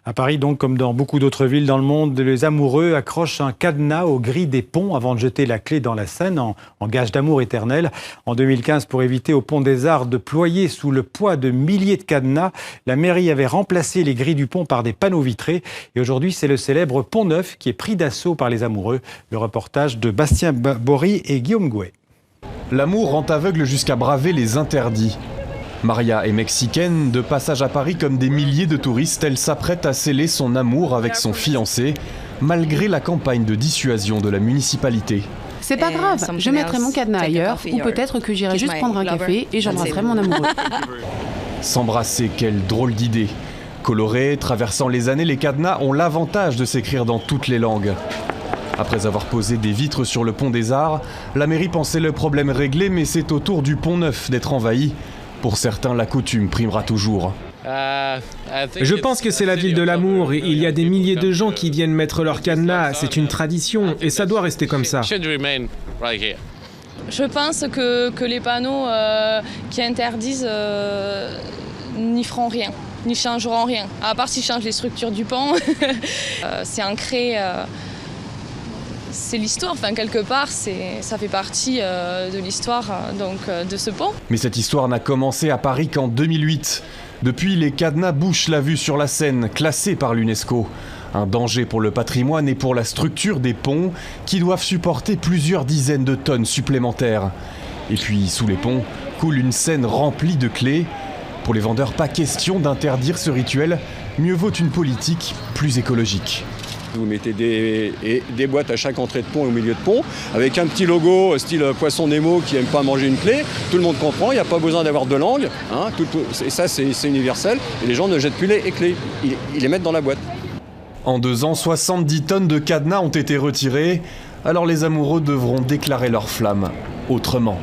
À Paris, donc, comme dans beaucoup d'autres villes dans le monde, les amoureux accrochent un cadenas aux grilles des ponts avant de jeter la clé dans la Seine en gage d'amour éternel. En 2015, pour éviter au Pont des Arts de ployer sous le poids de milliers de cadenas, la mairie avait remplacé les grilles du pont par des panneaux vitrés. Et aujourd'hui, c'est le célèbre Pont Neuf qui est pris d'assaut par les amoureux. Le reportage de Bastien Bory et Guillaume Gouet. L'amour rend aveugle jusqu'à braver les interdits. Maria est mexicaine, de passage à Paris comme des milliers de touristes, elle s'apprête à sceller son amour avec son fiancé, malgré la campagne de dissuasion de la municipalité. C'est pas grave, je mettrai mon cadenas ailleurs, ou peut-être que j'irai juste prendre un café et j'embrasserai mon amoureux. S'embrasser, quelle drôle d'idée. Colorés, traversant les années, les cadenas ont l'avantage de s'écrire dans toutes les langues. Après avoir posé des vitres sur le Pont des Arts, la mairie pensait le problème réglé, mais c'est au tour du Pont Neuf d'être envahi. Pour certains, la coutume primera toujours. Je pense que c'est la ville de l'amour. Il y a des milliers de gens qui viennent mettre leur cadenas. C'est une tradition et ça doit rester comme ça. Je pense que les panneaux qui interdisent n'y feront rien, n'y changeront rien. À part s'ils changent les structures du pont. C'est ancré... C'est l'histoire, enfin quelque part, ça fait partie de l'histoire de ce pont. Mais cette histoire n'a commencé à Paris qu'en 2008. Depuis, les cadenas bouchent la vue sur la Seine, classée par l'UNESCO. Un danger pour le patrimoine et pour la structure des ponts qui doivent supporter plusieurs dizaines de tonnes supplémentaires. Et puis, sous les ponts, coule une Seine remplie de clés. Pour les vendeurs, pas question d'interdire ce rituel. Mieux vaut une politique plus écologique. Vous mettez des boîtes à chaque entrée de pont et au milieu de pont, avec un petit logo style Poisson Nemo qui n'aime pas manger une clé. Tout le monde comprend, il n'y a pas besoin d'avoir deux langues. Et ça, c'est universel. Et les gens ne jettent plus les clés, ils les mettent dans la boîte. En 2 ans, 70 tonnes de cadenas ont été retirées. Alors les amoureux devront déclarer leur flamme autrement.